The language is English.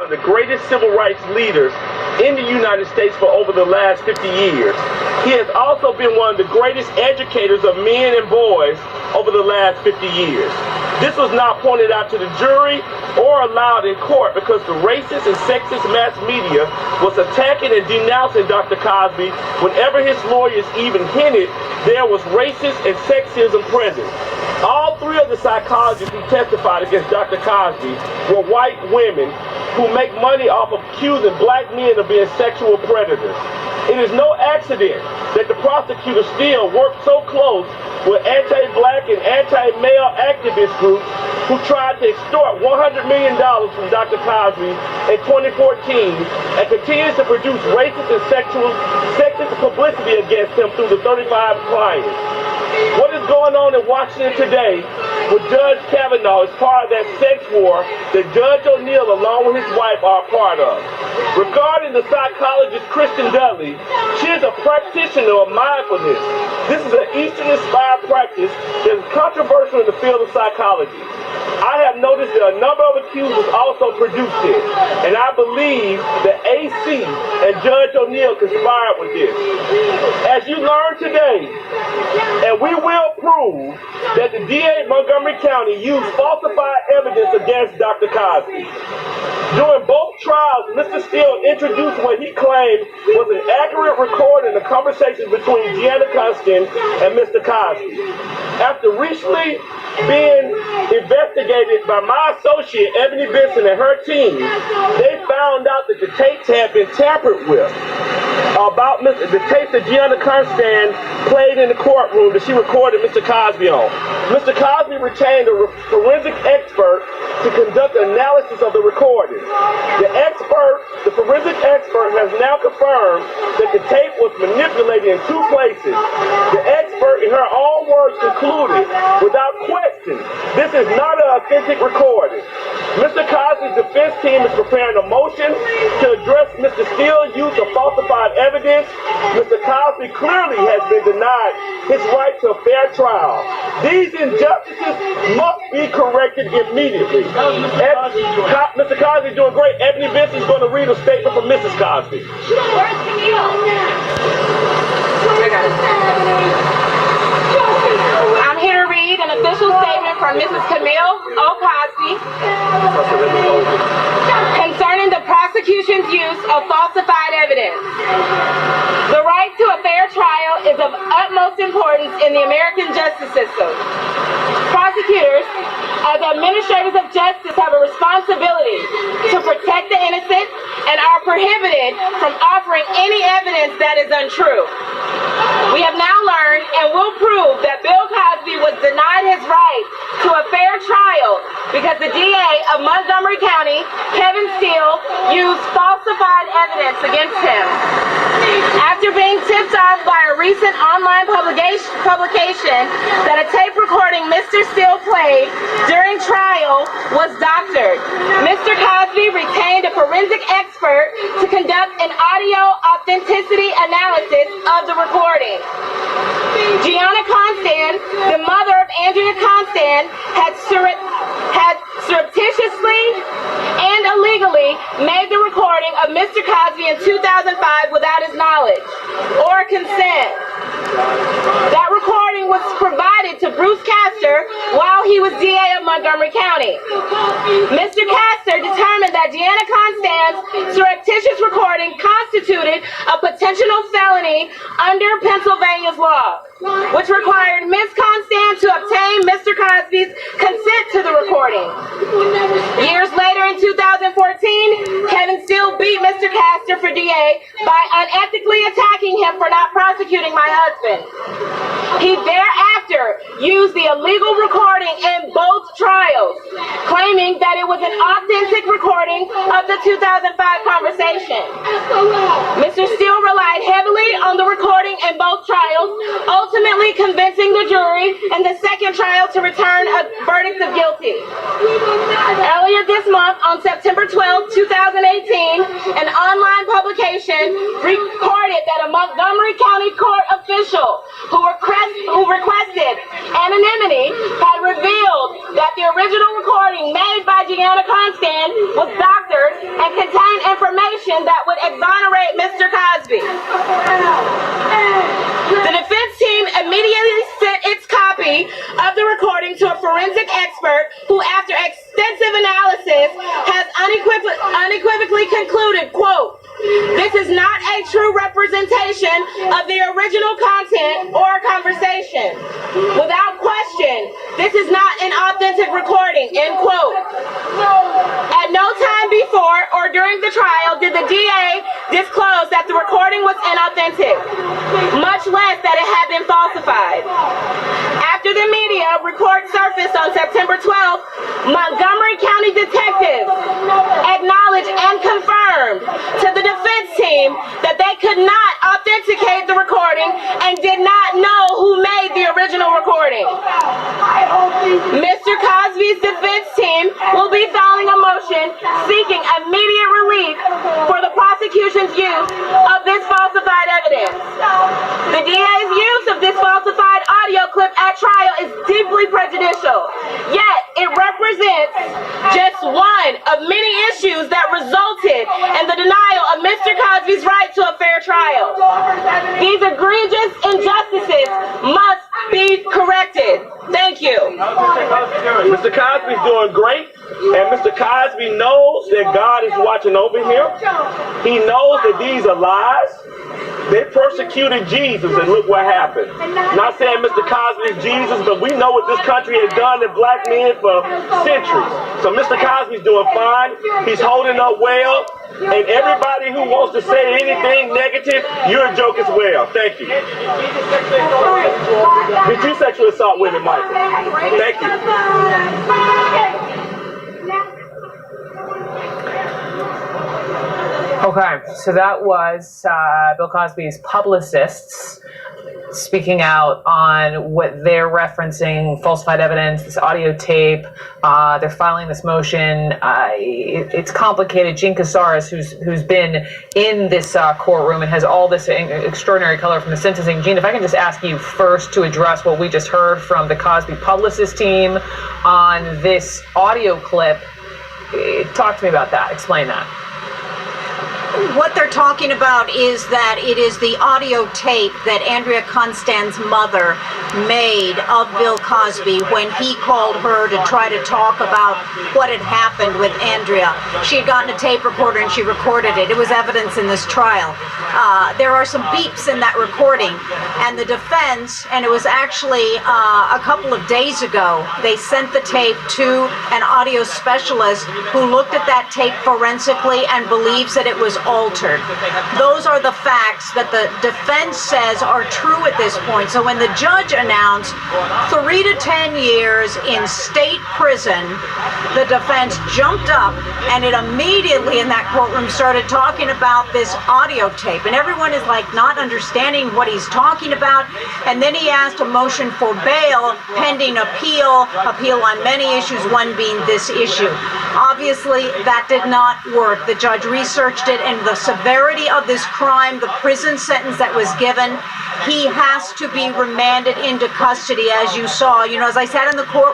one of the greatest civil rights leaders in the United States for over the last 50 years. He has also been one of the greatest educators of men and boys over the last 50 years. This was not pointed out to the jury or allowed in court because the racist and sexist mass media was attacking and denouncing Dr. Cosby whenever his lawyers even hinted there was racist and sexism present. All three of the psychologists who testified against Dr. Cosby were white women who make money off of accusing black men of being sexual predators. It is no accident that the prosecutor still worked so close with anti-black and anti-male activist groups who tried to extort $100 million from Dr. Cosby in 2014 and continues to produce racist and sexist publicity against him through the 35 clients. What is going on in Washington today with Judge Kavanaugh is part of that sex war that Judge O'Neill, along with his wife, are a part of. Regarding the psychologist Kristen Dudley, she is a practitioner of mindfulness. This is an Eastern-inspired practice that is controversial in the field of psychology. I have noticed that a number of accusers also produced it, and I believe that AC and Judge O'Neill conspired with this. As you learned today, and we will prove that the DA of Montgomery County used falsified evidence against Dr. Cosby. During both trials, Mr. Steele introduced what he claimed was an accurate recording of conversations between Gianna Constand and Mr. Cosby. After recently being investigated by my associate, Ebony Benson, and her team, they found out that the tapes had been tampered with. About the tapes that Gianna Constand played in the courtroom that she recorded Mr. Cosby on. Mr. Cosby retained a forensic expert to conduct analysis of the recording. The forensic expert has now confirmed that the tape was manipulated in two places. The expert, in her own words, concluded, without question, this is not an authentic recording. Mr. Cosby's defense team is preparing a motion to address Mr. Steele's use of falsified evidence. Mr. Cosby clearly has been denied his right to a fair trial. These injustices must be corrected immediately. Mr. Cosby is doing great. Ebony Benson is going to read a statement from Mrs. Cosby. I'm here to read an official statement from Mrs. Camille O. Cosby concerning the prosecution's use of falsified evidence. The right to a fair trial is of utmost importance in the American justice system. Prosecutors, as administrators of justice, have a responsibility to protect the innocent and are prohibited from offering any evidence that is untrue. We have now learned and will prove that Bill Cosby was denied his right to a fair trial because the DA of Montgomery County, Kevin Steele, used falsified evidence against him. After being tipped off by a recent online publication that a tape recording Mr. Steele played during trial was doctored, Mr. Cosby retained a forensic expert to conduct an audio authenticity analysis of the recording. Gianna Constand, the mother of Andrea Constand, had surreptitiously and illegally made the recording of Mr. Cosby in 2005 without his knowledge or consent. That recording was provided to Bruce Castor while he was DA of Montgomery County. Mr. Castor determined that Gianna Constand's surreptitious recording constituted a potential felony under Pennsylvania's law, which required Ms. Constand to obtain Mr. Cosby's consent to the recording. Years later, in 2014, Kevin Steele beat Mr. Castor for DA by unethically attacking him for not prosecuting my husband. He thereafter used the illegal recording in both trials, claiming that it was an authentic recording of the 2005 conversation. Mr. Steele relied heavily truly on the recording in both trials, ultimately convincing the jury in the second trial to return a verdict of guilty. Earlier this month, on September 12, 2018, an online publication reported that a Montgomery County court official who requested anonymity had revealed that the original recording made by Gianna Constand was doctored and contained information that would exonerate Mr. Cosby. The defense team immediately sent its copy of the recording to a forensic expert who, after extensive analysis, has unequivocally concluded, quote, "This is not a true representation of the original content or conversation. Without question, this is not an authentic recording," end quote. At no time before or during the trial did the DA disclose that the recording was inauthentic, much less that it had been falsified. After the media report surfaced on September 12th, Montgomery County detectives acknowledged and confirmed to the defense team that they could not authenticate the recording and did not know who made the original recording. Mr. Cosby's defense team will be filing a motion seeking immediate relief for the prosecution's use of this falsified evidence. The DA's use of this falsified audio clip at trial is deeply prejudicial, yet it represents just one of many issues that resulted in the denial of Mr. Cosby's right to a fair trial. These egregious injustices must be corrected. Thank you. Mr. Cosby's doing great, and Mr. Cosby knows that God is watching over him. He knows that these are lies. They persecuted Jesus, and look what happened. Not saying Mr. Cosby is Jesus, but we know what this country has done to black men for centuries. So Mr. Cosby's doing fine. He's holding up well. And everybody who wants to say anything negative, you're a joke as well. Thank you. Did you sexually assault women, Michael? Thank you. Okay, so that was Bill Cosby's publicists speaking out on what they're referencing, falsified evidence, this audio tape. They're filing this motion. It's complicated. Jean Casares, who's been in this courtroom and has all this extraordinary color from the sentencing. Jean, if I can just ask you first to address what we just heard from the Cosby publicist team on this audio clip. Talk to me about that. Explain that. What they're talking about is that it is the audio tape that Andrea Constand's mother made of Bill Cosby when he called her to try to talk about what had happened with Andrea. She had gotten a tape recorder and she recorded it. It was evidence in this trial. There are some beeps in that recording, and the defense, and it was actually a couple of days ago, they sent the tape to an audio specialist who looked at that tape forensically and believes that it was altered. Those are the facts that the defense says are true at this point. So when the judge announced 3 to 10 years in state prison, the defense jumped up and it immediately in that courtroom started talking about this audio tape. And everyone is like not understanding what he's talking about. And then he asked a motion for bail pending appeal on many issues, one being this issue. Obviously, that did not work. The judge researched it, and the severity of this crime, the prison sentence that was given, he has to be remanded into custody, as you saw. You know, as I sat in the court